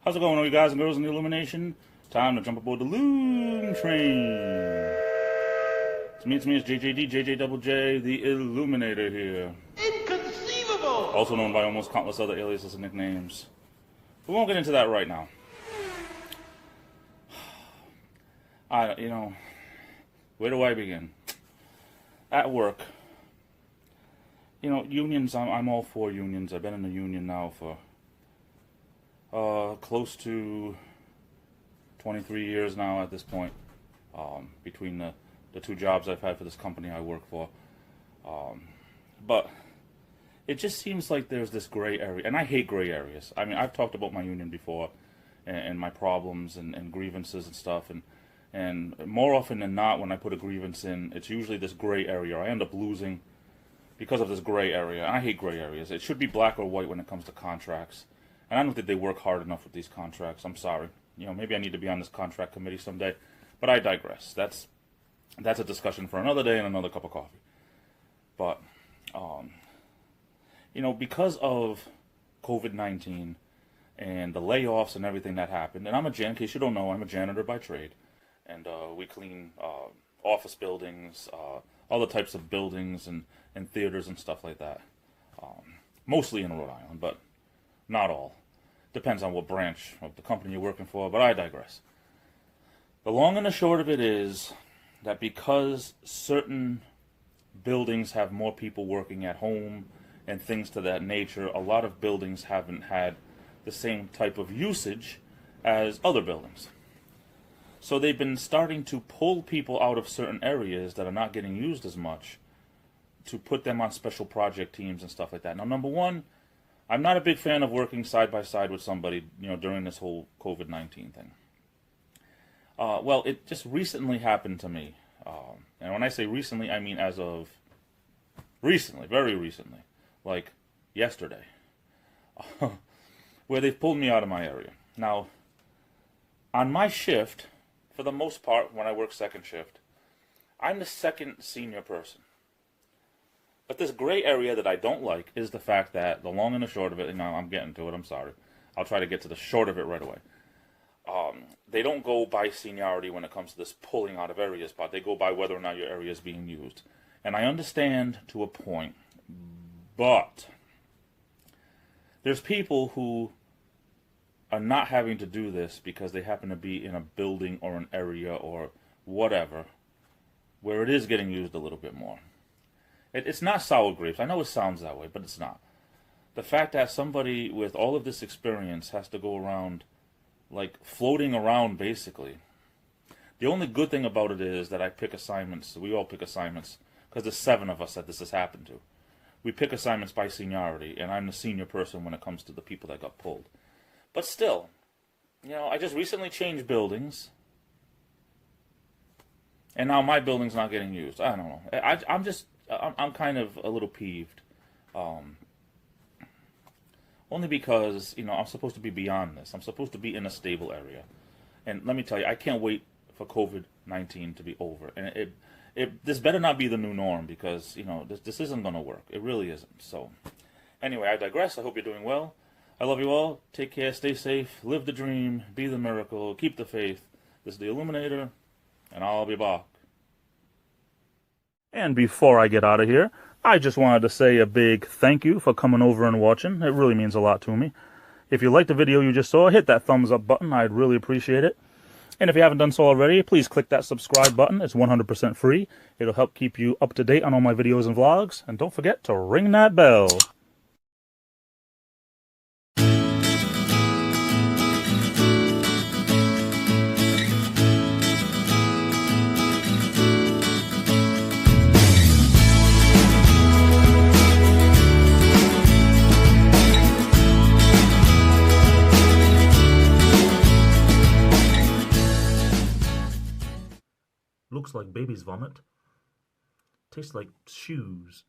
How's it going, all you guys and girls in the Illumination? Time to jump aboard the Loom Train. It's me, it's JJD, JJ the Illuminator here. Inconceivable! Also known by almost countless other aliases and nicknames. We won't get into that right now. Where do I begin? At work. Unions, I'm all for unions. I've been in a union now for close to 23 years now at this point, between the two jobs I've had for this company I work for. But it just seems like there's this gray area, and I hate gray areas. I mean, I've talked about my union before, and my problems and grievances and stuff, and more often than not, when I put a grievance in, it's usually this gray area. I end up losing because of this gray area. I hate gray areas. It should be black or white when it comes to contracts. And I don't think they work hard enough with these contracts. I'm sorry. Maybe I need to be on this contract committee someday. But I digress. That's a discussion for another day and another cup of coffee. But, because of COVID-19 and the layoffs and everything that happened, and in case you don't know, I'm a janitor by trade. And we clean office buildings, all the types of buildings and theaters and stuff like that. Mostly in Rhode Island, but not all. Depends on what branch of the company you're working for, but I digress. The long and the short of it is that because certain buildings have more people working at home and things to that nature, a lot of buildings haven't had the same type of usage as other buildings. So they've been starting to pull people out of certain areas that are not getting used as much to put them on special project teams and stuff like that. Now, number one, I'm not a big fan of working side by side with somebody, during this whole COVID-19 thing. Well, it just recently happened to me. And when I say recently, I mean as of recently, very recently, like yesterday, where they've pulled me out of my area. Now, on my shift, for the most part, when I work second shift, I'm the second senior person. But this gray area that I don't like is the fact that the long and the short of it, I'm getting to it, I'm sorry. I'll try to get to the short of it right away. They don't go by seniority when it comes to this pulling out of areas, but they go by whether or not your area is being used. And I understand to a point, but there's people who are not having to do this because they happen to be in a building or an area or whatever, where it is getting used a little bit more. It's not sour grapes. I know it sounds that way, but it's not. The fact that somebody with all of this experience has to go around, like, floating around, basically. The only good thing about it is that I pick assignments. We all pick assignments, because there's 7 of us that this has happened to. We pick assignments by seniority, and I'm the senior person when it comes to the people that got pulled. But still, I just recently changed buildings, and now my building's not getting used. I don't know. I'm kind of a little peeved. Only because, I'm supposed to be beyond this. I'm supposed to be in a stable area. And let me tell you, I can't wait for COVID-19 to be over. And this better not be the new norm because, this isn't going to work. It really isn't. So, anyway, I digress. I hope you're doing well. I love you all. Take care. Stay safe. Live the dream. Be the miracle. Keep the faith. This is the Illuminator, and I'll be back. And before I get out of here, I just wanted to say a big thank you for coming over and watching. It really means a lot to me. If you liked the video you just saw, hit that thumbs up button. I'd really appreciate it. And if you haven't done so already, please click that subscribe button. It's 100% free. It'll help keep you up to date on all my videos and vlogs. And don't forget to ring that bell. Looks like baby's vomit. Tastes like shoes.